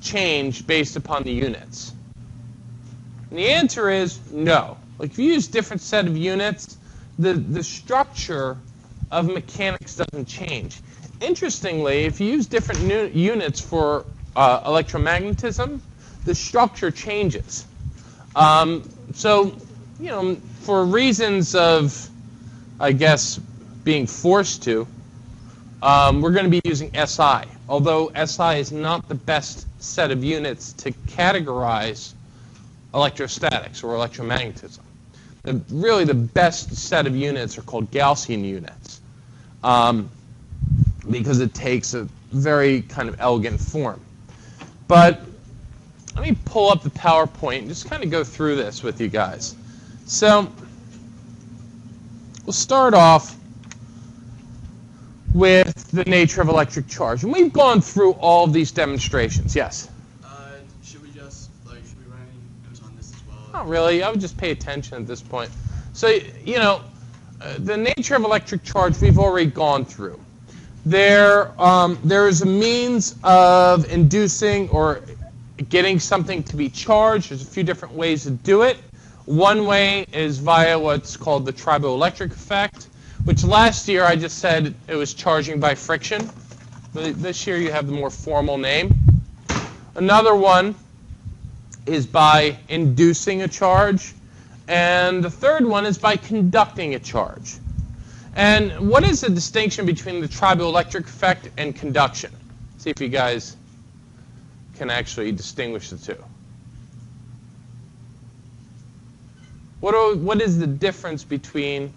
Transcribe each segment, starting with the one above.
change based upon the units? And the answer is no. Like if you use different set of units, the structure of mechanics doesn't change. Interestingly, if you use different units for electromagnetism, the structure changes. So, you know, for reasons of, I guess, being forced to, we're going to be using SI, although SI is not the best set of units to categorize electrostatics or electromagnetism. Really, the best set of units are called Gaussian units because it takes a very kind of elegant form. But let me pull up the PowerPoint and just kind of go through this with you guys. So we'll start off with the nature of electric charge. And we've gone through all of these demonstrations. Yes? Should we just, should we write any notes on this as well? Not really. I would just pay attention at this point. So, you know, the nature of electric charge we've already gone through. There is a means of inducing or getting something to be charged. There's a few different ways to do it. One way is via what's called the triboelectric effect, which last year I just said it was charging by friction. This year you have the more formal name. Another one is by inducing a charge. And the third one is by conducting a charge. And what is the distinction between the triboelectric effect and conduction? See if you guys can actually distinguish the two. What is the difference between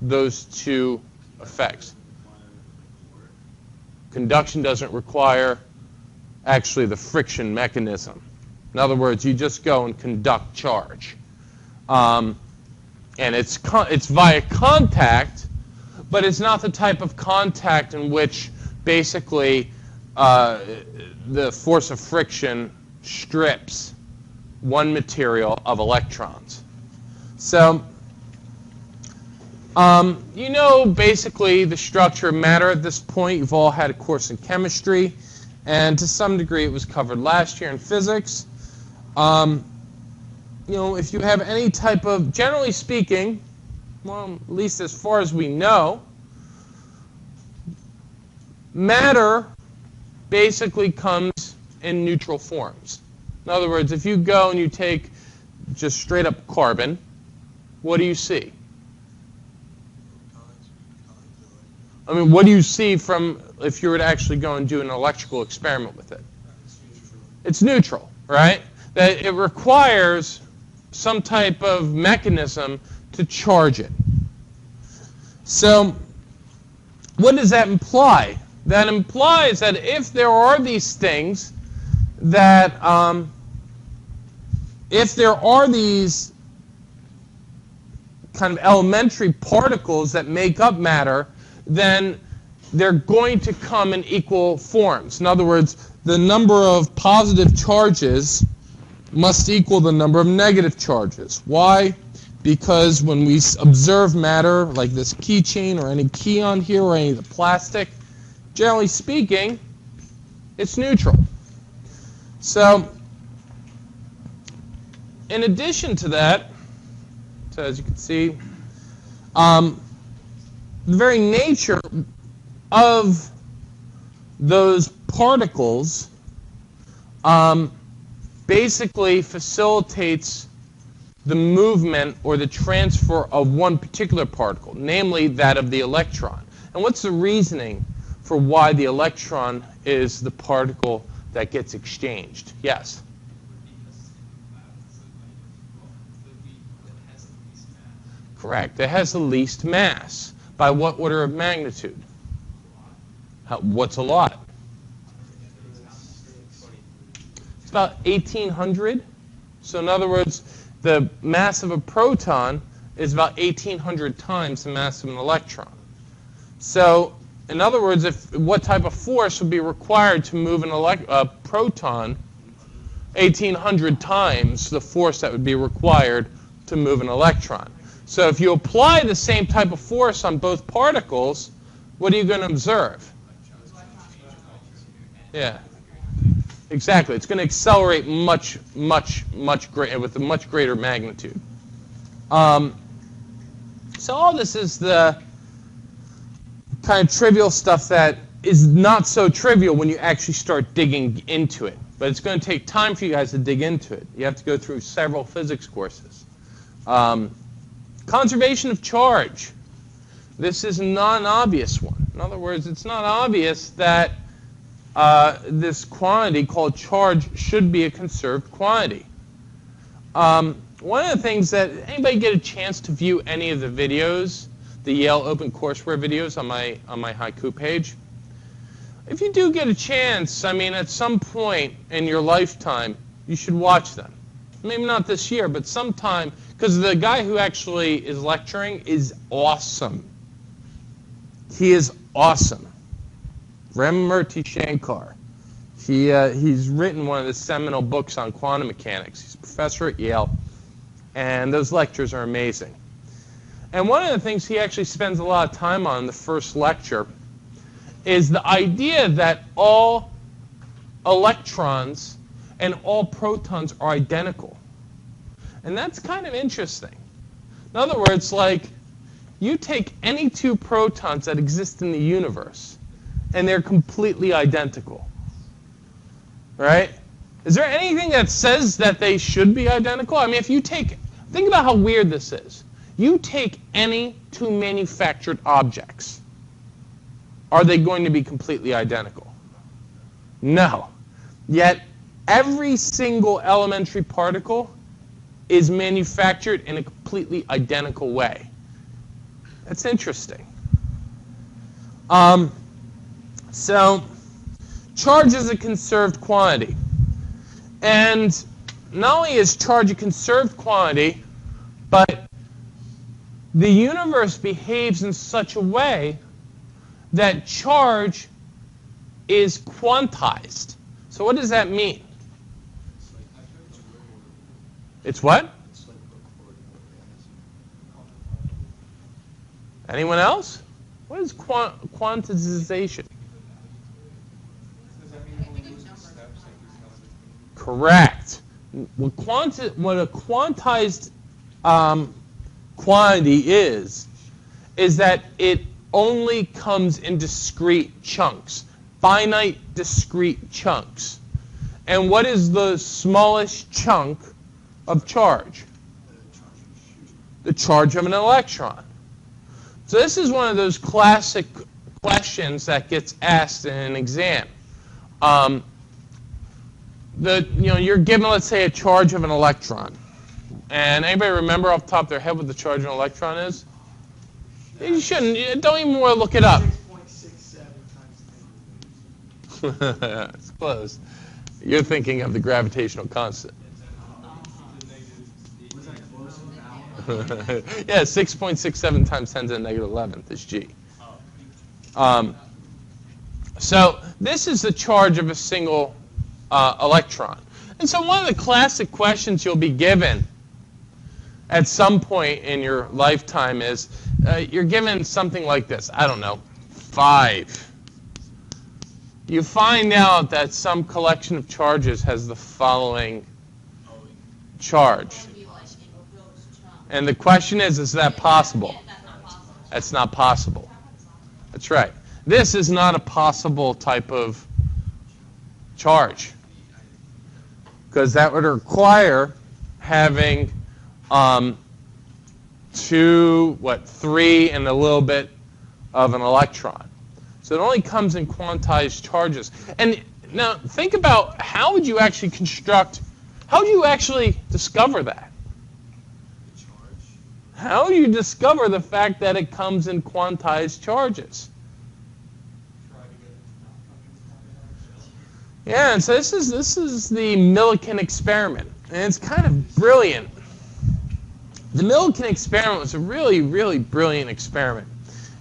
those two effects? Conduction doesn't require actually the friction mechanism. In other words, you just go and conduct charge. And it's via contact, but it's not the type of contact in which basically the force of friction strips one material of electrons. So, you know basically the structure of matter at this point. You've all had a course in chemistry, and to some degree it was covered last year in physics. You know, if you have any type of, generally speaking, well, at least as far as we know, matter basically comes in neutral forms. In other words, if you go and you take just straight up carbon, what do you see? I mean, what do you see from if you were to actually go and do an electrical experiment with it? It's neutral, right? That it requires some type of mechanism to charge it. So what does that imply? That implies that if there are these things that, if there are these kind of elementary particles that make up matter, then they're going to come in equal forms. In other words, the number of positive charges must equal the number of negative charges. Why? Because when we observe matter, like this keychain or any key on here or any of the plastic, generally speaking, it's neutral. So, in addition to that, so as you can see, the very nature of those particles basically facilitates the movement or the transfer of one particular particle, namely that of the electron. And what's the reasoning for why the electron is the particle that gets exchanged? Yes? Correct. It has the least mass. By what order of magnitude? What's a lot? It's about 1,800. So in other words, the mass of a proton is about 1,800 times the mass of an electron. So in other words, what type of force would be required to move a proton 1,800 times the force that would be required to move an electron? So if you apply the same type of force on both particles, what are you going to observe? Yeah. Exactly. It's going to accelerate much greater with a much greater magnitude. So all this is the kind of trivial stuff that is not so trivial when you actually start digging into it. But it's going to take time for you guys to dig into it. You have to go through several physics courses. Conservation of charge. This is not an obvious one. In other words, it's not obvious that this quantity called charge should be a conserved quantity. One of the things that, anybody get a chance to view any of the videos, the Yale Open Courseware videos on my Haiku page? If you do get a chance, I mean, at some point in your lifetime, you should watch them. Maybe not this year, but sometime, because the guy who actually is lecturing is awesome. He is awesome. Ramamurti Shankar. He's written one of the seminal books on quantum mechanics. He's a professor at Yale, and those lectures are amazing. And one of the things he actually spends a lot of time on in the first lecture is the idea that all electrons and all protons are identical. And that's kind of interesting. In other words, like, you take any two protons that exist in the universe, and they're completely identical. Right? Is there anything that says that they should be identical? I mean, if you think about how weird this is. You take any two manufactured objects. Are they going to be completely identical? No. Yet, every single elementary particle is manufactured in a completely identical way. That's interesting. So, charge is a conserved quantity. And not only is charge a conserved quantity, but the universe behaves in such a way that charge is quantized. So what does that mean? It's what? Anyone else? What is quantization? Correct. What a quantized quantity is that it only comes in discrete chunks, finite discrete chunks. And what is the smallest chunk of charge? The charge of an electron. So this is one of those classic questions that gets asked in an exam. You're given, let's say, a charge of an electron. And anybody remember off the top of their head what the charge of an electron is? You shouldn't. Don't even want to look it up. 6.67 times 10. It's close. You're thinking of the gravitational constant. Was that close enough? Yeah, 6.67 times 10 to the negative 11th is G. So this is the charge of a single electron. And so one of the classic questions you'll be given at some point in your lifetime is, you're given something like this. I don't know, 5. You find out that some collection of charges has the following charge. And the question is that possible? That's not possible. That's right. This is not a possible type of charge, because that would require having 3 and a little bit of an electron. So it only comes in quantized charges. And now think about, how would you actually discover that? How do you discover the fact that it comes in quantized charges? Yeah, and so this is the Millikan experiment, and it's kind of brilliant. The Millikan experiment was a really, really brilliant experiment.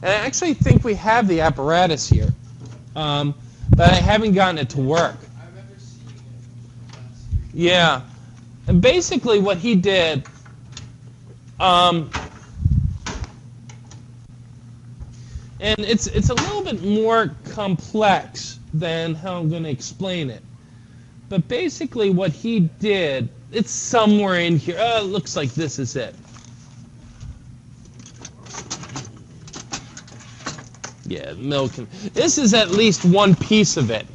And I actually think we have the apparatus here, but I haven't gotten it to work. I remember seeing it last year. Yeah, and basically what he did, and it's a little bit more complex than how I'm going to explain it. But basically what he did, it's somewhere in here. Oh, it looks like this is it. Yeah, milk. This is at least one piece of it.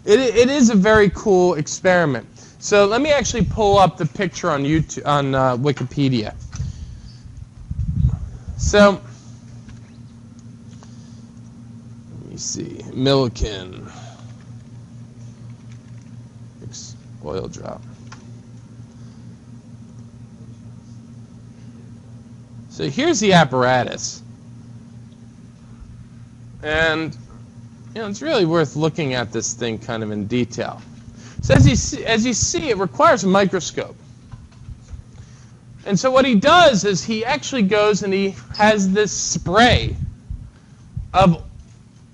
It is a very cool experiment. So let me actually pull up the picture on YouTube, on Wikipedia. So let me see, Millikan oil drop. So here's the apparatus, and it's really worth looking at this thing kind of in detail. So as you see, it requires a microscope. And so what he does is he actually goes and he has this spray of,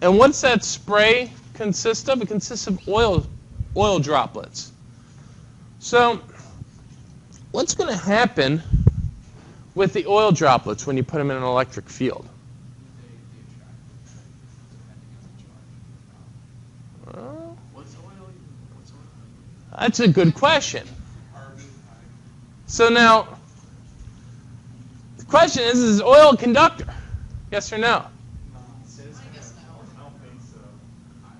and what's that spray consist of? It consists of oil droplets. So what's going to happen with the oil droplets when you put them in an electric field? That's a good question. So now, the question is oil a conductor? Yes or no?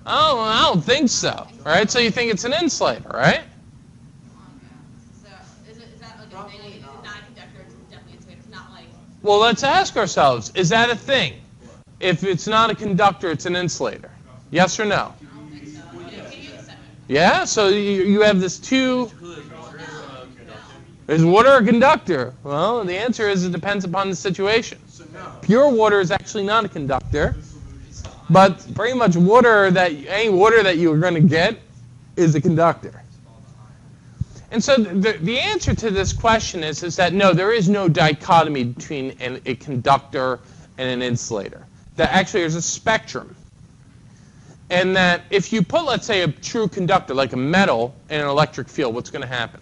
Oh, I don't think so. All right, so you think it's an insulator, right? So is that like a thing? It's not a conductor, it's definitely insulator. It's not like... Well, let's ask ourselves, is that a thing? If it's not a conductor, it's an insulator. Yes or no? Yeah, so you have this two. Is water a conductor? Well, the answer is it depends upon the situation. Pure water is actually not a conductor, but pretty much any water that you're going to get is a conductor. And so the answer to this question is that no, there is no dichotomy between a conductor and an insulator. That actually there's a spectrum. And that if you put, let's say, a true conductor, like a metal, in an electric field, what's going to happen?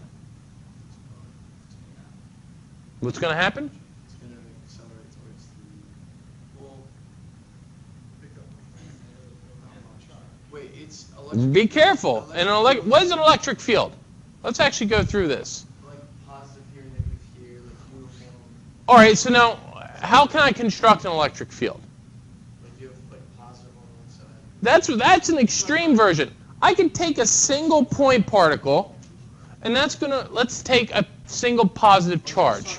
What's going to happen? It's going to accelerate towards the... Well, pick up. Wait, it's electric... Be careful. What is an electric field? Let's actually go through this. Like positive here, negative here, like uniform. All right, so now, how can I construct an electric field? That's an extreme version. I can take a single point particle, and let's take a single positive charge.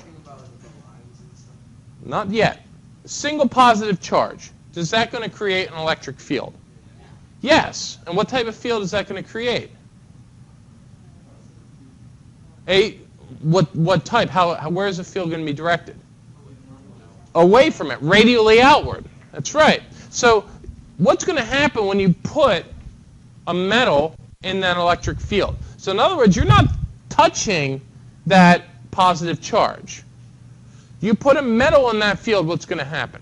Not yet. A single positive charge. Is that going to create an electric field? Yes. And what type of field is that going to create? What type? Where is the field going to be directed? Away from it, radially outward. That's right. So what's going to happen when you put a metal in that electric field? So in other words, you're not touching that positive charge. You put a metal in that field, what's going to happen?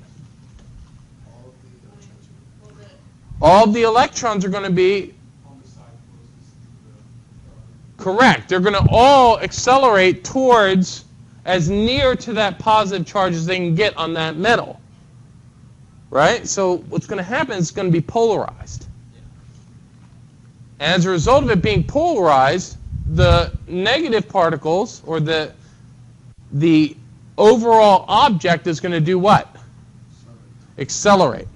All of the electrons are going to be correct. They're going to all accelerate towards as near to that positive charge as they can get on that metal. Right? So what's going to happen is it's going to be polarized. And as a result of it being polarized, the negative particles, or the overall object, is going to do what? Accelerate.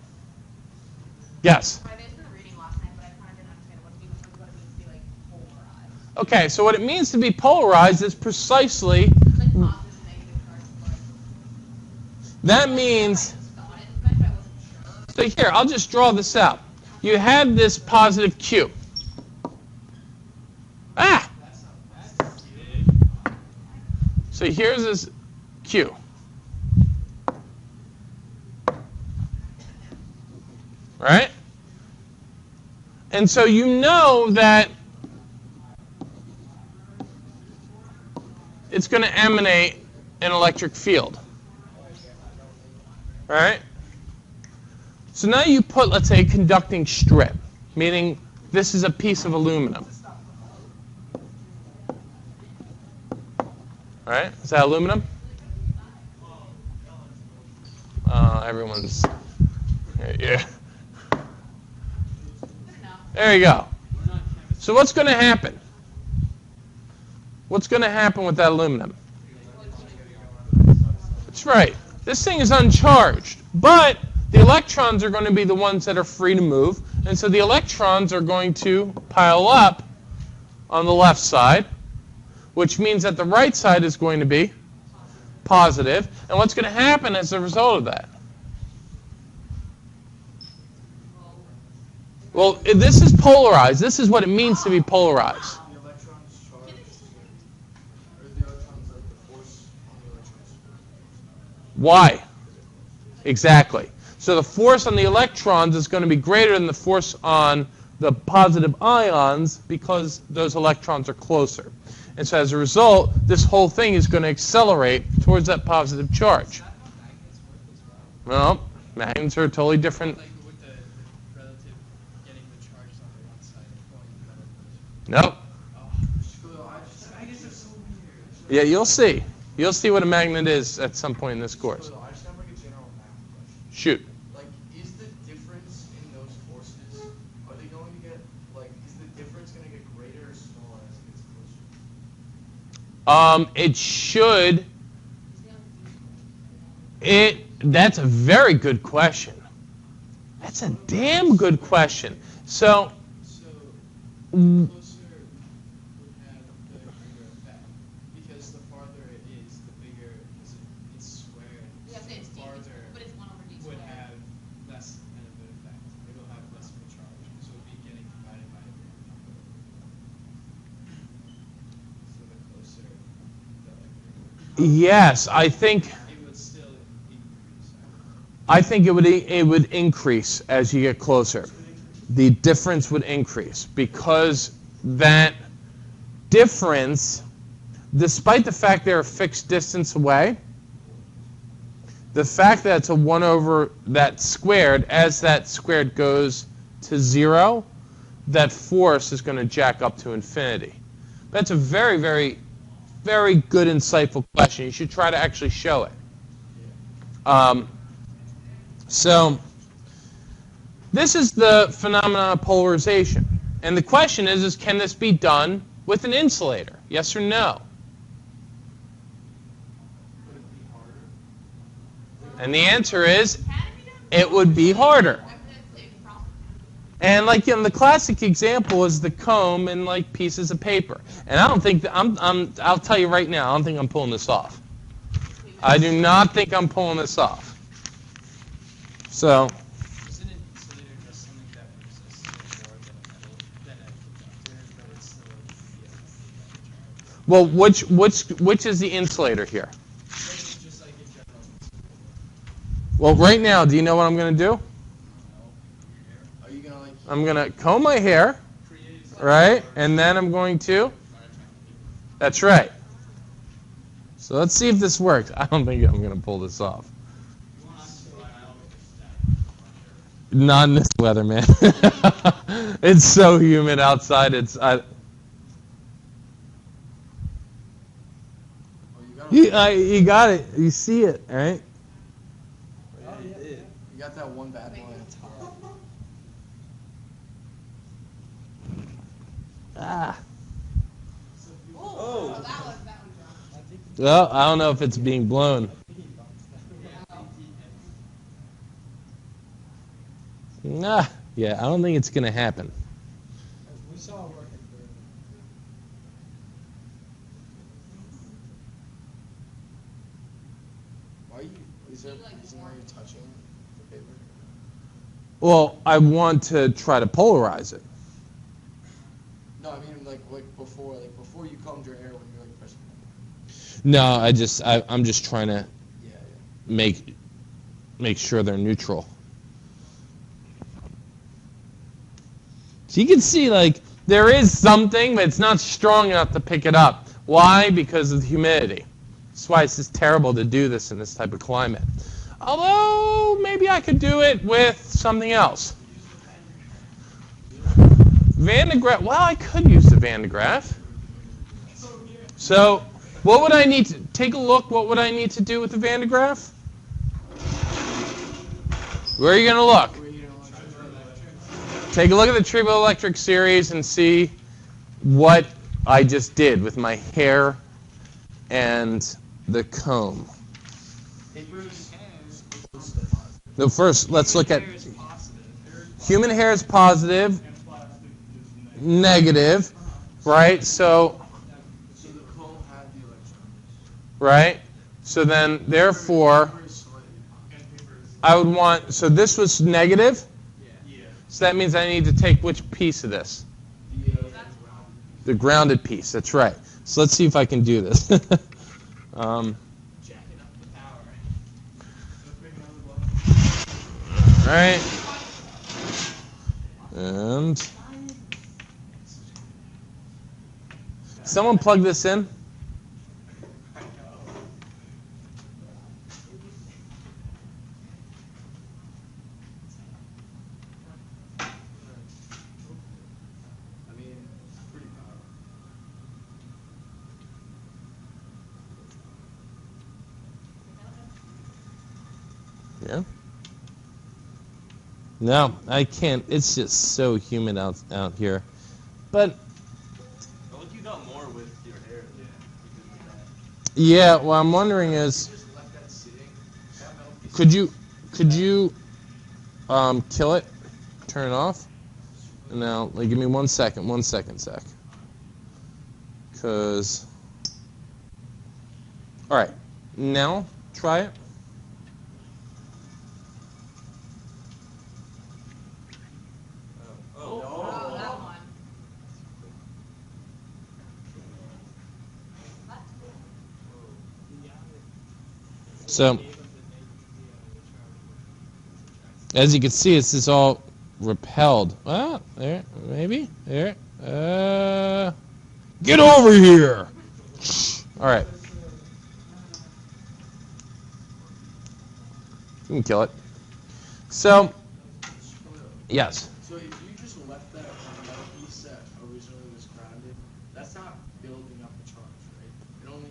Yes? I was reading last night, but I kind of didn't understand what it means to be like polarized. Okay, so what it means to be polarized is precisely... Like positive and negative charge. That means... So here, I'll just draw this out. You have this positive Q. Ah! So here's this Q. Right? And so you know that it's going to emanate an electric field. Right? So now you put, let's say, a conducting strip, meaning this is a piece of aluminum. All right? Is that aluminum? Everyone's... Yeah. There you go. So what's going to happen? What's going to happen with that aluminum? That's right. This thing is uncharged, but the electrons are going to be the ones that are free to move, and so the electrons are going to pile up on the left side, which means that the right side is going to be positive. And what's going to happen as a result of that? Well, this is polarized. This is what it means to be polarized. The electrons charged, or the electrons, like the force on the electrons. Why? Exactly. So the force on the electrons is going to be greater than the force on the positive ions because those electrons are closer. And so as a result, this whole thing is going to accelerate towards that positive charge. No, magnets are totally different. Like with the relative getting the charge on the one side and going the other direction. Nope. Magnets are so weird. Yeah, you'll see. You'll see what a magnet is at some point in this course. I just have like a general math question. Shoot. Like, is the difference in those forces, are they going to get, like, is the difference going to get greater or smaller as it gets closer? It should. That's a very good question. That's a damn good question. So, So, the closer would have the bigger effect. Because the farther it is, the bigger, because it's squared. Yeah, say it's The D, farther but it's 1 over D would squared. have less kind of an effect. It'll have less of a charge. So it would be getting divided by a bigger number. So the closer, the like, yes, I think. it would still increase. I think it would increase as you get closer. The difference would increase because that difference, despite the fact they're a fixed distance away, the fact that it's a 1 over that squared, as that squared goes to 0, that force is going to jack up to infinity. That's a very, very, very good, insightful question. You should try to actually show it. So this is the phenomenon of polarization. And the question is can this be done with an insulator? Yes or no? Would it be harder? And the answer is it would be harder. And like the classic example is the comb and like pieces of paper. And I don't think that I'll tell you right now, I don't think I'm pulling this off. I do not think I'm pulling this off. So Isn't an insulator just something that resists more than a conductor, but it's still a well, which is the insulator here? just like in general. Well, right now, do you know what I'm going to do? Are you gonna like I'm going to comb my hair, create right? And then I'm going to. That's right. So let's see if this works. I don't think I'm going to pull this off. Not in this weather, man. It's so humid outside. You got it. You see it, all right? You got that one bad boy on top. Ah. Oh, that one dropped. Well, I don't know if it's being blown. Nah, yeah, I don't think it's going to happen. We saw it working. Why are you? Is there a reason why you're touching the paper? Well, I want to try to polarize it. No, I mean like before you combed your hair when you're like pressing. No, I'm just trying to Yeah. make sure they're neutral. So you can see, like, there is something, but it's not strong enough to pick it up. Why? Because of the humidity. That's why it's just terrible to do this in this type of climate. Although, maybe I could do it with something else. Van de Graaff. Well, I could use the Van de Graaff. So, what would I need to take a look? What would I need to do with the Van de Graaff? Where are you going to look? Where are you going to look? Take a look at the triboelectric series and see what I just did with my hair and the comb. No, first, let's look at human hair is positive, negative, right? So, right? So then, therefore, I would want, so this was negative? So that means I need to take which piece of this? The grounded piece, that's right. So let's see if I can do this. Right. And someone plug this in. Yeah. No, I can't. It's just so humid out here. But I think you got more with your hair. Yeah, what I'm wondering is, could you kill it, turn it off? Now, like, give me 1 second, Zach. Because, all right, now try it. Oh, that one. So, as you can see, this is all repelled. Well, there, maybe, there. Get over here! All right. You can kill it. So, yes. So if you just left that metal piece that originally was grounded, that's not building up the charge, right? It only,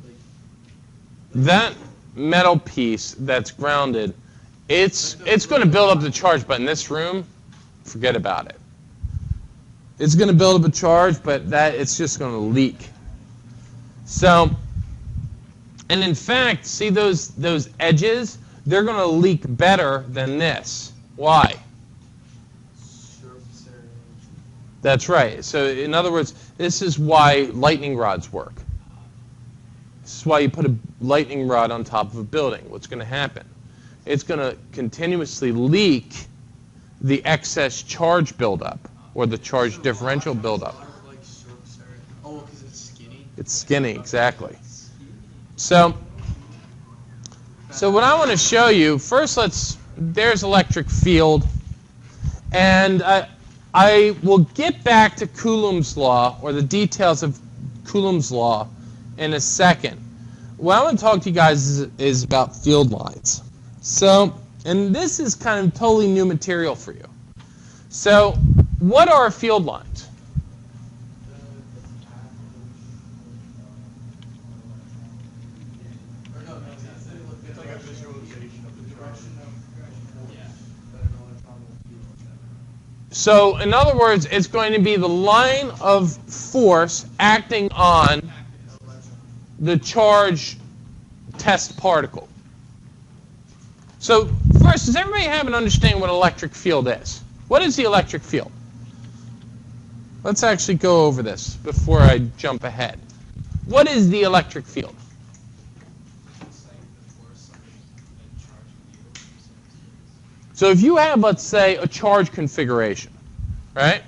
like... That metal piece that's grounded, it's going to build up the charge, but in this room, forget about it. It's going to build up a charge, but it's just going to leak. So, and in fact, see those edges? They're going to leak better than this. Why? That's right. So in other words, this is why lightning rods work. This is why you put a lightning rod on top of a building. What's going to happen? It's going to continuously leak the excess charge buildup or the charge differential buildup. Oh, because it's skinny? It's skinny, exactly. So what I want to show you, first there's electric field, and I will get back to Coulomb's law, or the details of Coulomb's law, in a second. What I want to talk to you guys is about field lines. So, and this is kind of totally new material for you. So, what are field lines? So, in other words, it's going to be the line of force acting on the charge test particle. So, first, does everybody have an understanding what electric field is? What is the electric field? Let's actually go over this before I jump ahead. What is the electric field? So if you have, let's say, a charge configuration, right?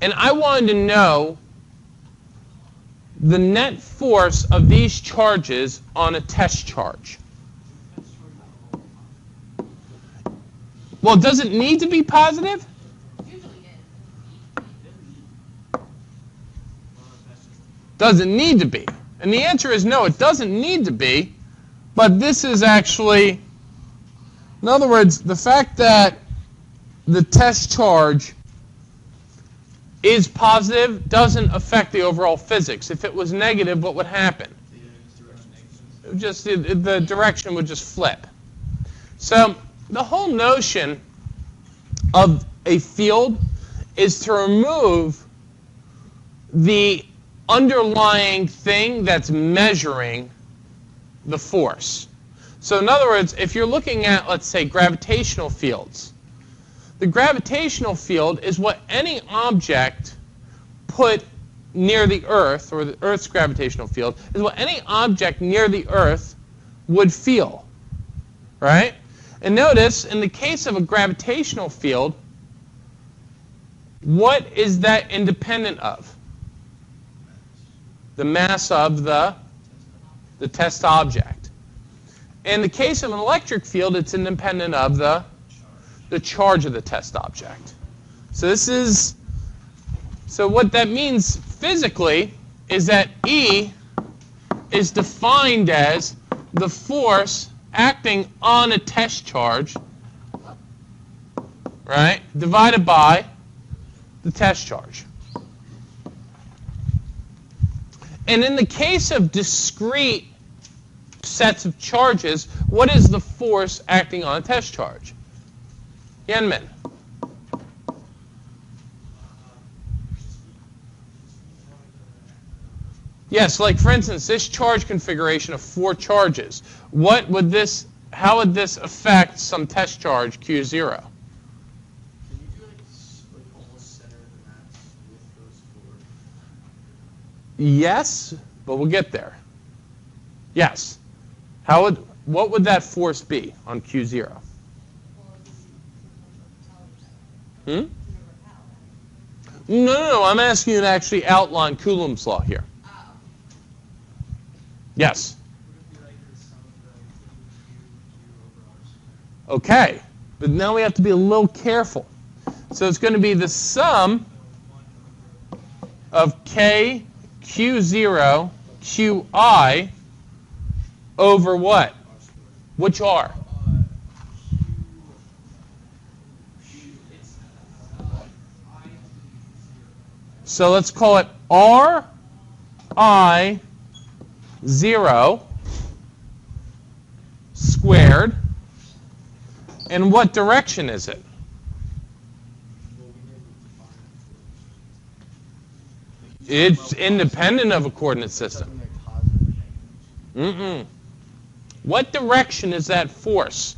And I wanted to know the net force of these charges on a test charge. Well, does it need to be positive? Does it need to be? And the answer is no, it doesn't need to be. But this is actually, in other words, the fact that the test charge is positive doesn't affect the overall physics. If it was negative, what would happen? It would just the direction would just flip. So the whole notion of a field is to remove the underlying thing that's measuring the force. So in other words, if you're looking at, let's say, gravitational fields, the gravitational field is what any object put near the Earth, or the Earth's gravitational field, is what any object near the Earth would feel, right? And notice, in the case of a gravitational field, what is that independent of? The mass of the test object. In the case of an electric field, it's independent of the charge of the test object. So what that means physically is that E is defined as the force acting on a test charge, right, divided by the test charge. And in the case of discrete sets of charges, what is the force acting on a test charge? Yenmin. Yes, like for instance, this charge configuration of 4 charges. How would this affect some test charge Q0? Can you do like almost center the mass with those 4? Yes, but we'll get there. Yes. What would that force be on Q0? No, I'm asking you to actually outline Coulomb's law here. Yes. Okay, but now we have to be a little careful. So it's going to be the sum of K Q0 Qi over what? Which R? So let's call it Ri 0 squared. And what direction is it? It's independent of a coordinate system. What direction is that force?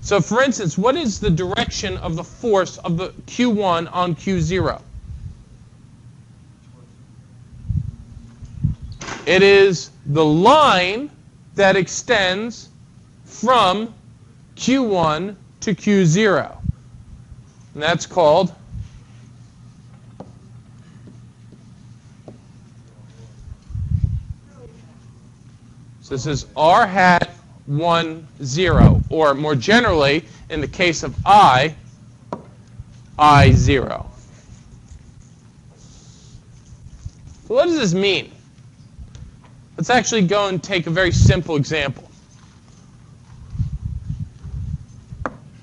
So for instance, what is the direction of the force of the Q1 on Q0? It is the line that extends from Q1 to Q0. And that's called so this is R hat 1, 0, or more generally, in the case of I 0. So what does this mean? Let's actually go and take a very simple example.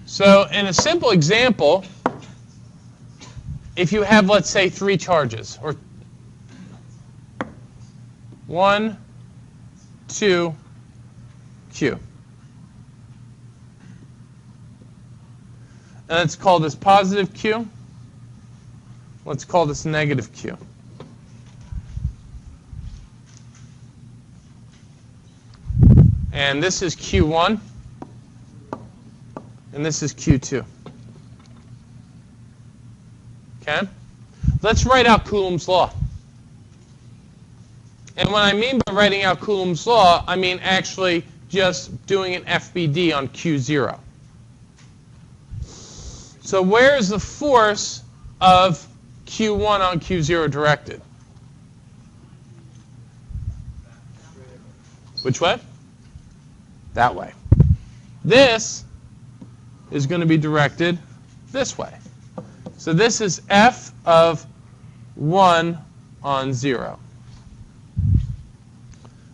So in a simple example, if you have, let's say, 3 charges, or 1, 2, Q. And let's call this positive Q. Let's call this negative Q. And this is Q1. And this is Q2. Okay? Let's write out Coulomb's law. And what I mean by writing out Coulomb's law, I mean actually just doing an FBD on Q0. So where is the force of Q1 on Q0 directed? Which way? That way. This is going to be directed this way. So this is F of 1 on 0.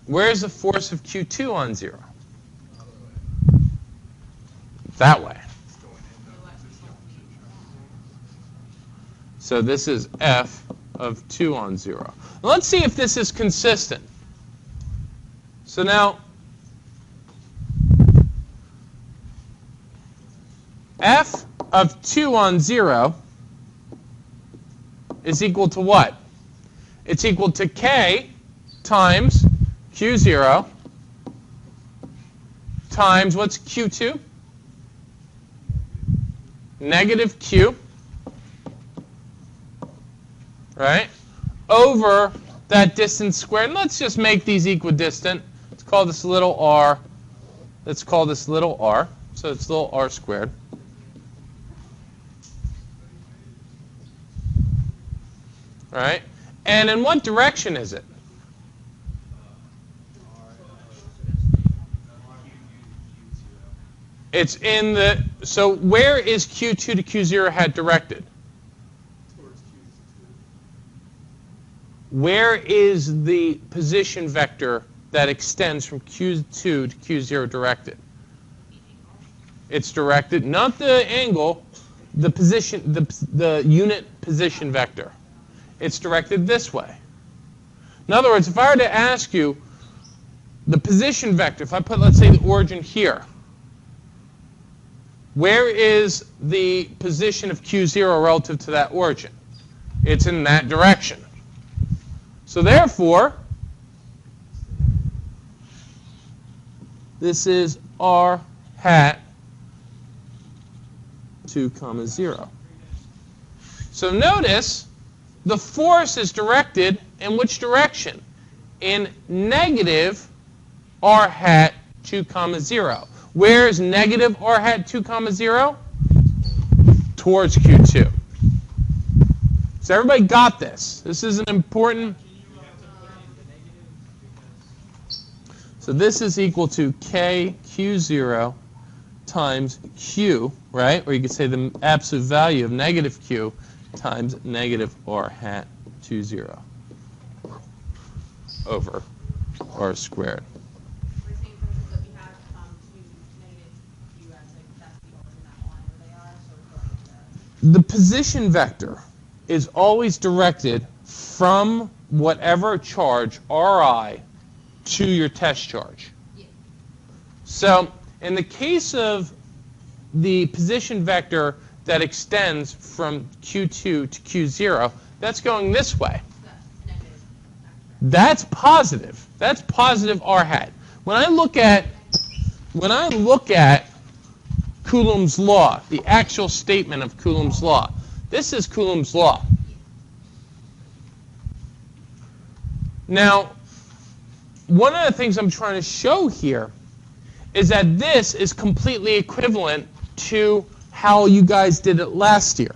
Where's the force of Q2 on 0? That way. So this is f of 2 on 0. Now let's see if this is consistent. So now, f of 2 on 0 is equal to what? It's equal to k times q0 times, what's q2? Negative q, right, over that distance squared. And let's just make these equidistant. Let's call this little r. Let's call this little r. So it's little r squared. All right. And in what direction is it? It's in the, so where is q2 to q0 hat directed? Where is the position vector that extends from q2 to q0 directed? It's directed, not the angle, the position, the unit position vector. It's directed this way. In other words, if I were to ask you the position vector, if I put, let's say, the origin here, where is the position of q0 relative to that origin? It's in that direction. So therefore, this is r hat 2, 0. So notice the force is directed in which direction? In negative r hat 2, 0. Where is negative r hat 2, 0? Towards q2. So everybody got this. This is an important. So this is equal to k q0 times q, right? Or you could say the absolute value of negative q times negative r hat 2, 0 over r squared. We're saying, for instance, that we have two negative q as like that's the origin that line where they are, so we're going to. The position vector is always directed from whatever charge Ri to your test charge. Yeah. So in the case of the position vector that extends from q2 to q0, that's going this way. That's negative. That's positive. That's positive r hat. When I look at Coulomb's law, the actual statement of Coulomb's law, this is Coulomb's law. Now, one of the things I'm trying to show here is that this is completely equivalent to how you guys did it last year.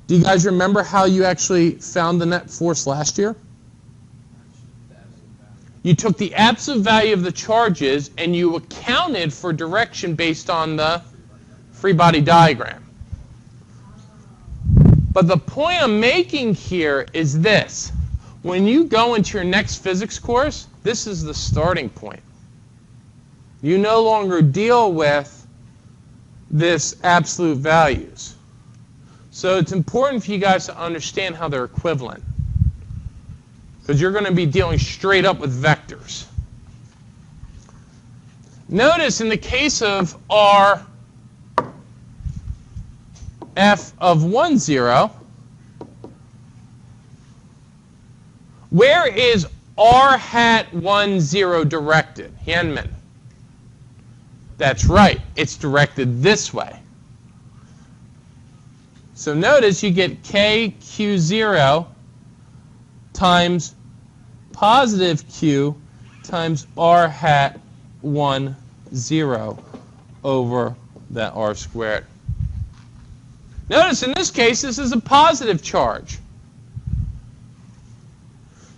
Do you guys remember how you actually found the net force last year? You took the absolute value of the charges and you accounted for direction based on the free body diagram. But the point I'm making here is this. When you go into your next physics course, this is the starting point. You no longer deal with this absolute values. So it's important for you guys to understand how they're equivalent, because you're going to be dealing straight up with vectors. Notice in the case of r f of 1, 0, where is r hat 1, 0 directed? Hyunmin. That's right. It's directed this way. So notice you get k q0 times positive q times r hat 1, 0 over that r squared. Notice in this case, this is a positive charge.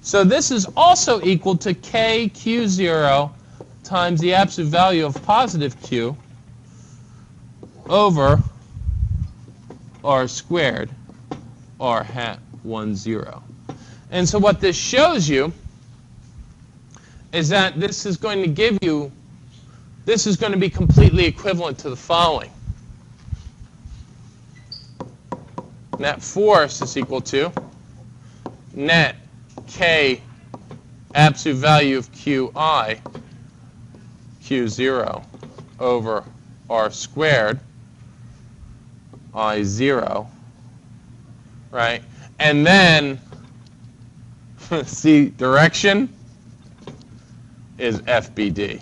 So this is also equal to k q0 times the absolute value of positive q over r squared r hat 1, 0. And so what this shows you is that this is going to give you, this is going to be completely equivalent to the following. net force is equal to net K absolute value of Qi, Q0 over R squared, I0, right? And then, see, direction is FBD.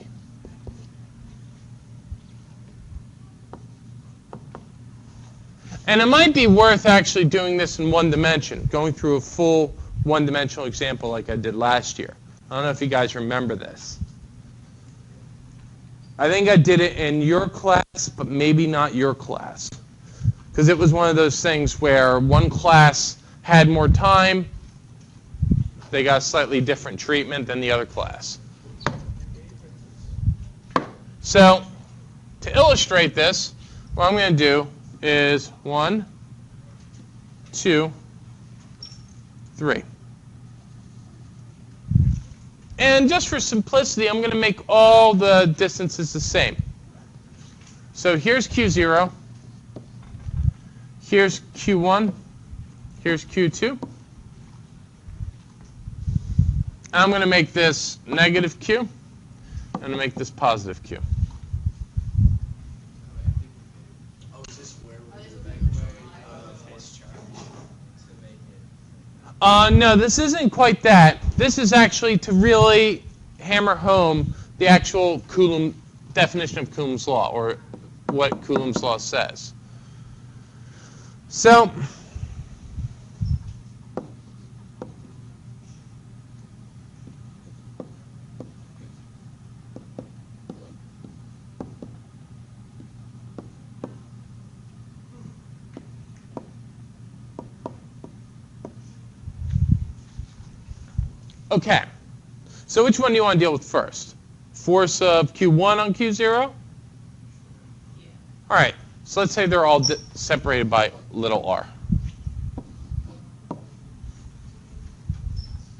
And it might be worth actually doing this in one dimension, going through a full one-dimensional example like I did last year. I don't know if you guys remember this. I think I did it in your class, but maybe not your class. Because it was one of those things where one class had more time, they got a slightly different treatment than the other class. So, to illustrate this, what I'm going to do is 1, 2, 3. And just for simplicity, I'm going to make all the distances the same. So here's Q0, here's Q1, here's Q2. I'm going to make this negative Q, and I'm going to make this positive Q. Oh, is this where we're No, this isn't quite that. This is actually to really hammer home the actual Coulomb definition of Coulomb's law, or what Coulomb's law says. So, okay, so which one do you want to deal with first? Force of Q1 on Q0? Yeah. All right, so let's say they're all separated by little r.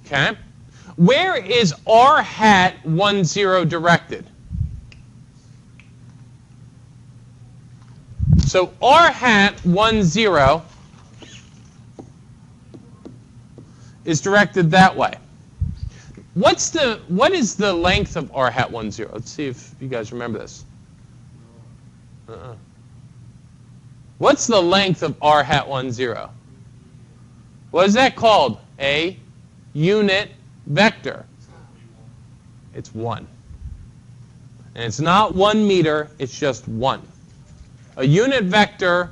Okay, where is r hat 1, 0 directed? So r hat 1, 0 is directed that way. What is the length of r hat 1, 0? Let's see if you guys remember this. What's the length of r hat 1, 0? What is that called? A unit vector. It's 1. And it's not 1 meter, it's just 1. A unit vector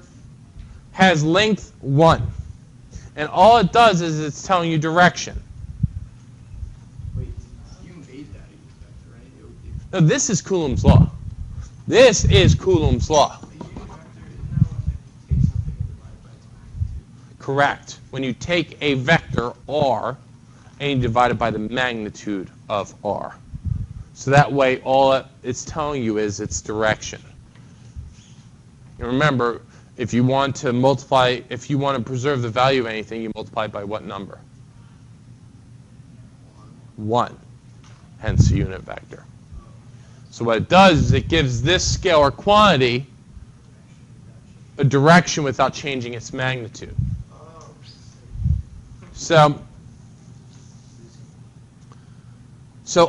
has length 1. And all it does is it's telling you direction. Wait, you made that a unit vector, right? No, this is Coulomb's law. This is Coulomb's law. A unit vector, isn't that when like, you take something and divide it by its magnitude? Correct. When you take a vector, r, and you divide it by the magnitude of r. So that way, all it's telling you is its direction. And remember, if you want to multiply, if you want to preserve the value of anything, you multiply it by what number? 1. Hence the unit vector. So what it does is it gives this scalar quantity a direction without changing its magnitude. So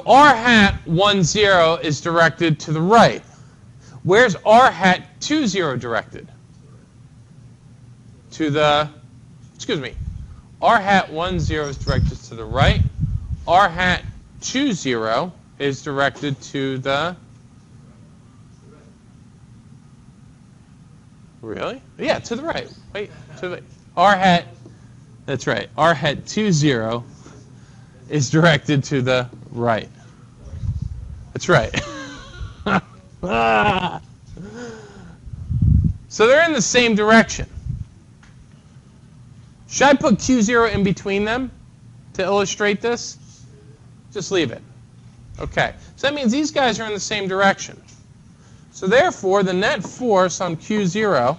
r hat 1, 0 is directed to the right. Where's r hat 2, 0 directed? To the, excuse me, r hat 1, 0 is directed to the right. R hat 2, 0 is directed to the, really? Yeah, to the right. Wait, to the, r hat, that's right, r hat 2, 0 is directed to the right. That's right. So they're in the same direction. Should I put Q0 in between them to illustrate this? Just leave it. Okay. So that means these guys are in the same direction. So therefore, the net force on Q0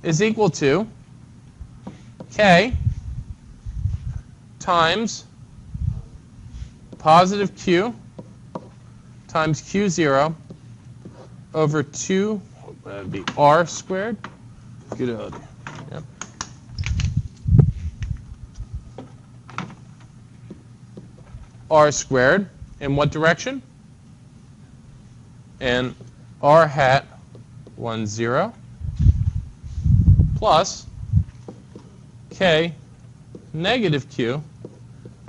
is equal to K times positive Q times Q0 over 2, that'd be R squared. Good. Yep. r squared in what direction? And r hat 1, 0 plus k negative q,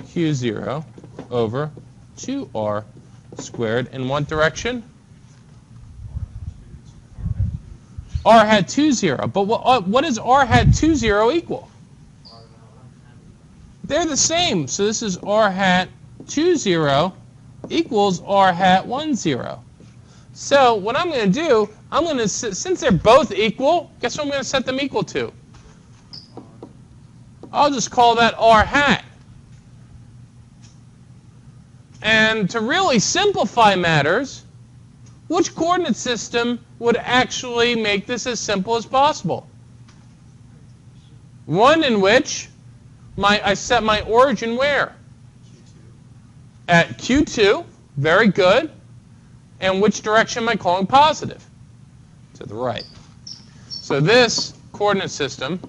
q0 over 2r squared in what direction? R hat 2, 0. But what does R hat 2, 0 equal? They're the same. So this is R hat 2, 0 equals R hat 1, 0. So what I'm going to do, I'm going to, since they're both equal, guess what I'm going to set them equal to? I'll just call that R hat. And to really simplify matters, which coordinate system would actually make this as simple as possible? One in which I set my origin where? At Q2. Very good. And which direction am I calling positive? To the right. So this coordinate system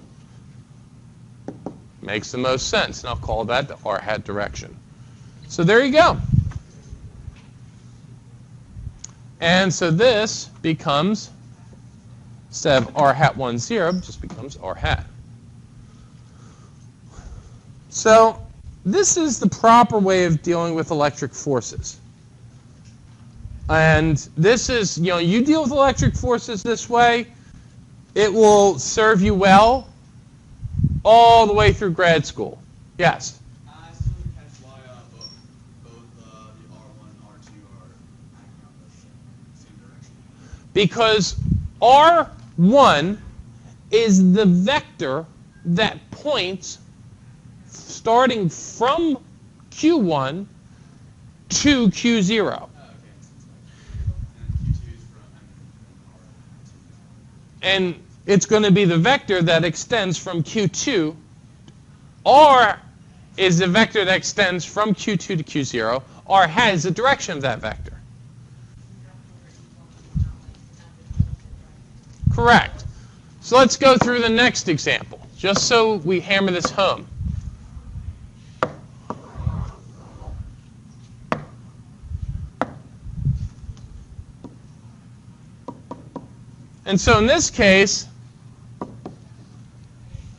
makes the most sense. And I'll call that the r hat direction. So there you go. And so this becomes, instead of r hat 1, 0, just becomes r hat. So this is the proper way of dealing with electric forces. And this is, you deal with electric forces this way, it will serve you well all the way through grad school. Yes? I still didn't catch why both the R1 and R2 are acting on the same direction. Because R1 is the vector that points starting from Q1 to Q0. And it's going to be the vector that extends from Q2. R is the vector that extends from Q2 to Q0. R has the direction of that vector. Correct. So let's go through the next example, just so we hammer this home. And so in this case,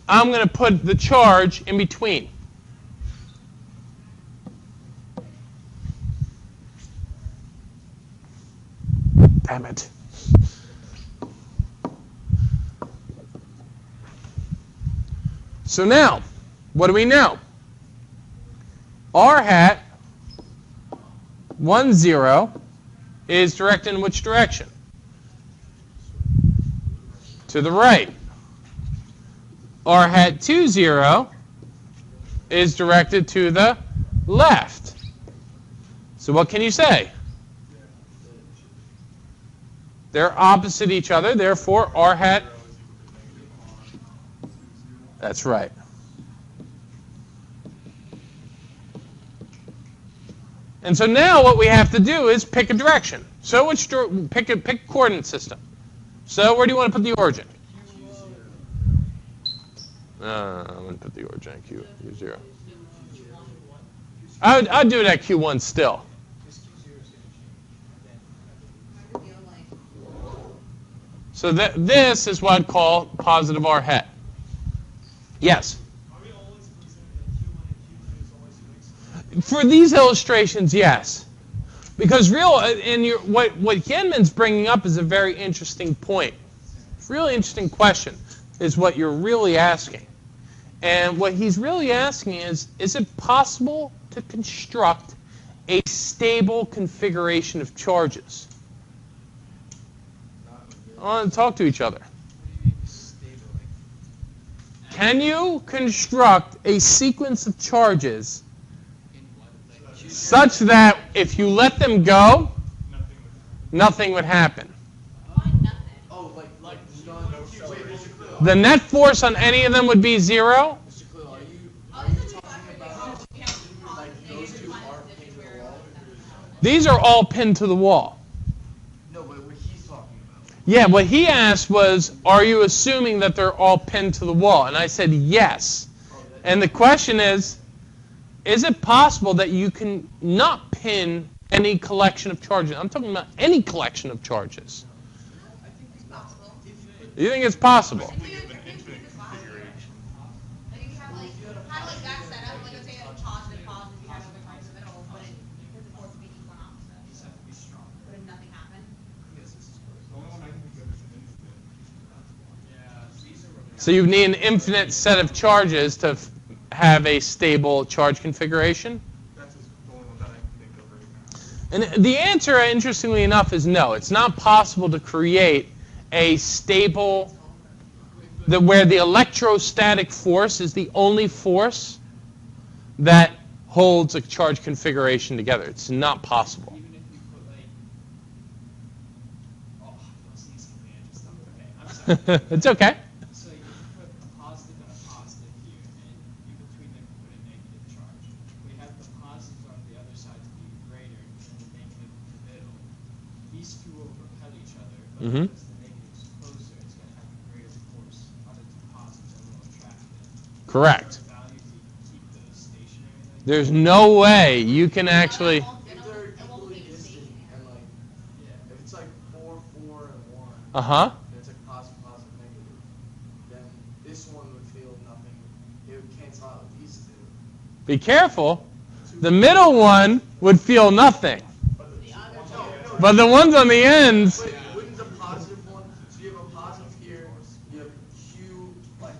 I'm going to put the charge in between. Damn it. So now, what do we know? R hat 1, 0 is directed in which direction? To the right. R hat 2, 0 is directed to the left. So what can you say? They're opposite each other, therefore R hat. That's right. And so now what we have to do is pick a direction. So pick a coordinate system. So where do you want to put the origin? I'm going to put the origin at Q0. I'd do it at Q1 still. So this is what I'd call positive R hat. Yes? Are we always presenting that Q1 and Q2 is always fixed? For these illustrations, yes. Because what Yenman's bringing up is a very interesting point. It's a really interesting question is what you're really asking. And what he's really asking is it possible to construct a stable configuration of charges? I want to talk to each other. Can you construct a sequence of charges such that if you let them go, nothing would happen? Oh, like The net force on any of them would be 0? Mr. Coulomb, are you talking about like those two are pinned to the wall? These are all pinned to the wall. No, but what he's talking about. Yeah, what he asked was, are you assuming that they're all pinned to the wall? And I said yes. And the question is, is it possible that you can not pin any collection of charges? I'm talking about any collection of charges. I think It's possible. You think it's possible? I think you have like, kind of like that setup, like let's say a positive, positive, you have other cards in the middle, but because the force would be equal and opposite. these have to be strong. But if nothing happened, Yes, this is correct. The only one I can think of is an infinite. Yeah, these are really. So you need an infinite set of charges to have a stable charge configuration? That's the only one that I can think of right now. And the answer, interestingly enough, is no. It's not possible to create a stable, where the electrostatic force is the only force that holds a charge configuration together. It's not possible. Even if you put like, oh, I was thinking something I just thought. Okay, I'm sorry. It's okay. So you put a positive and a positive here, and in between them you put a negative charge. We have the positive on the other side to be greater than the negative in the middle. These two will repel each other, but Mhm. because the negative is closer, it's going to have a greater force on the two positives that will attract them. Correct. Are there values to keep those stationary like that? There's no way you can actually... it won't, If it they're won't equally be distant stationary. and like, Yeah. if it's like 4, 4, and 1, Uh-huh. and it's like positive, positive, negative, then this one would feel nothing. It would cancel out with these two. Be careful. The middle one would feel nothing. The other No, But the ones on the ends... But wouldn't the positive one, so you have a positive here, you have Q, like,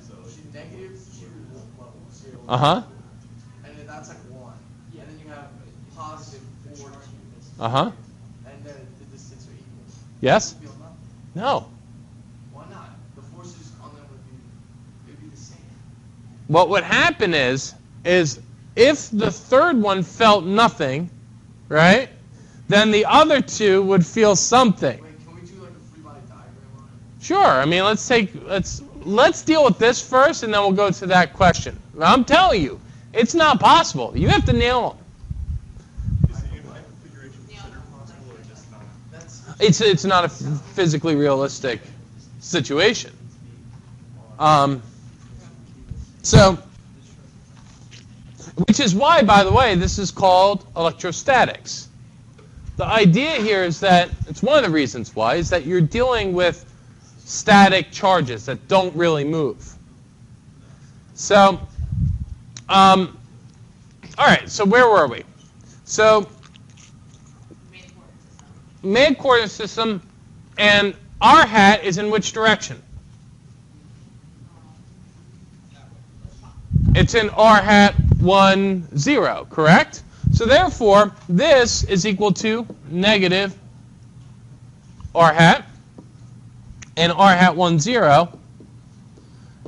negative Q level, 0. Uh-huh. And then that's like 1. And then you have positive 4 Q. Uh-huh. And then the distance are equal. Yes? Feel nothing. No. Why not? The forces on them would be the same. What would happen is if the third one felt nothing, right, then the other two would feel something. Wait, can we do like a free body diagram on it? Sure. I mean, let's deal with this first, and then we'll go to that question. I'm telling you, it's not possible. You have to nail them. Is the infinite configuration considered possible or just not? That's It's not a physically realistic situation. So, which is why, by the way, this is called electrostatics. The idea here is that, it's one of the reasons why, is that you're dealing with static charges that don't really move. So, all right, so where were we? So, made coordinate system, and r hat is in which direction? It's in r hat 1, 0, correct? So therefore, this is equal to negative r hat, and r hat 1, 0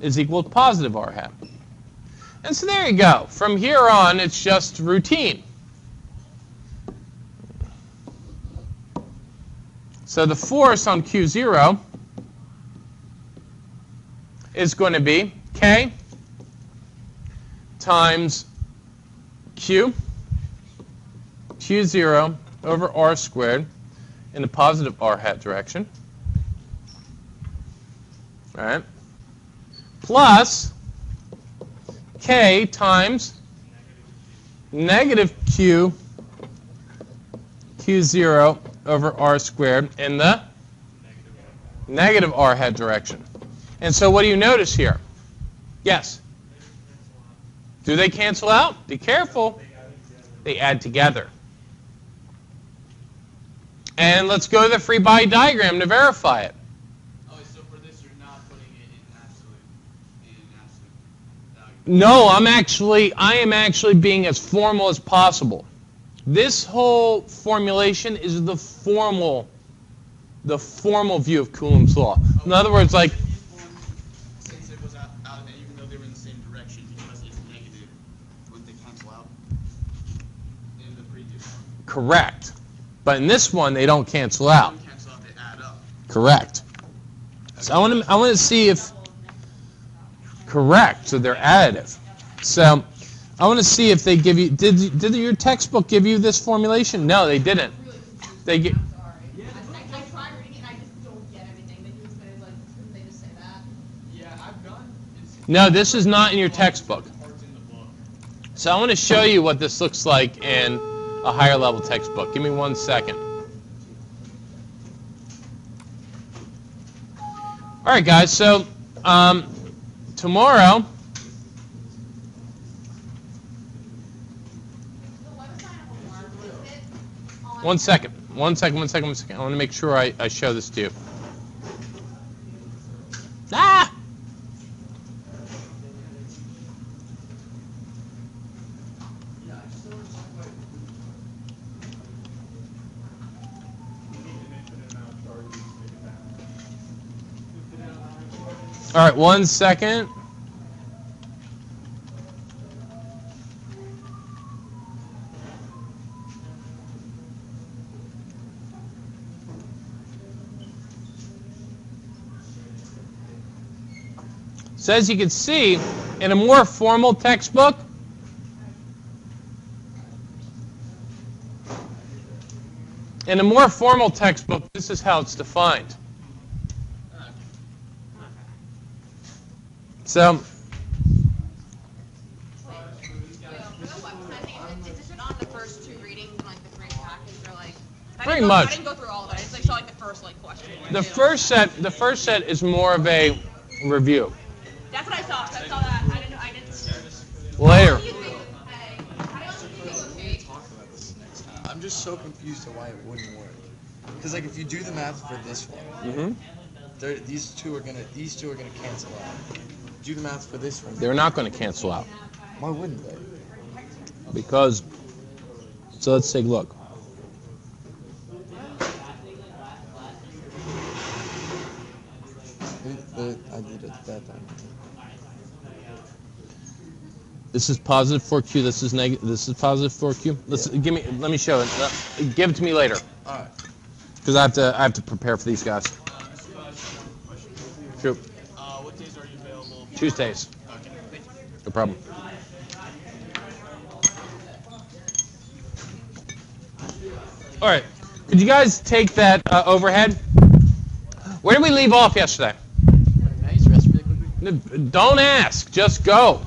is equal to positive r hat. And so there you go. From here on, it's just routine. So the force on Q0 is going to be K times Q0 over R squared in the positive R hat direction. All right. Plus K times negative Q0 over R squared in the negative R hat direction. And so what do you notice here? Yes? Do they cancel out? Be careful. They add together. And let's go to the free body diagram to verify it. Oh, so for this, you're not putting it in absolute value. No, I am actually being as formal as possible. This whole formulation is the formal view of Coulomb's law. In other words, like, Since it was out, even though they were in the same direction, because it's negative, would they cancel out in the previous one? correct. But in this one, they don't cancel out. They don't cancel out, they add up. Correct. So I want to see if correct. So they're additive. So I want to see if they give you. Did your textbook give you this formulation? No, they didn't. They get. I'm sorry. I tried reading it and I just don't get everything that he was saying. Like, couldn't they just say that? Yeah, I've done. No, this is not in your textbook. Parts in the book. So I want to show you what this looks like in a higher level textbook. Give me 1 second. All right, guys, so tomorrow, one second. I want to make sure I show this to you. Ah! All right, 1 second. So as you can see, in a more formal textbook, this is how it's defined. So, For the website, is it on the first 2 readings and like the 3 package, or like? Pretty much. I didn't go through all of it. I just like saw like the first like question. the first set is more of a review. That's what I saw. I saw that. I didn't. Later. What do you think? Hey, I don't think Talk about this next time. I'm just so confused to why it wouldn't work. Because like if you do the math for this one, these two are gonna cancel out. Do the math for this one. They're not going to cancel out Why wouldn't they? because. So let's take a look. I did it that time. This is positive 4Q. This is negative. This is positive 4Q. Let me show it. Give it to me later. All right. Because I have to prepare for these guys. Shoot. What days are you available? Tuesdays. Okay, thank you. No problem. All right. Could you guys take that overhead? Where did we leave off yesterday? Can I use the restroom really quickly? Don't ask. Just go.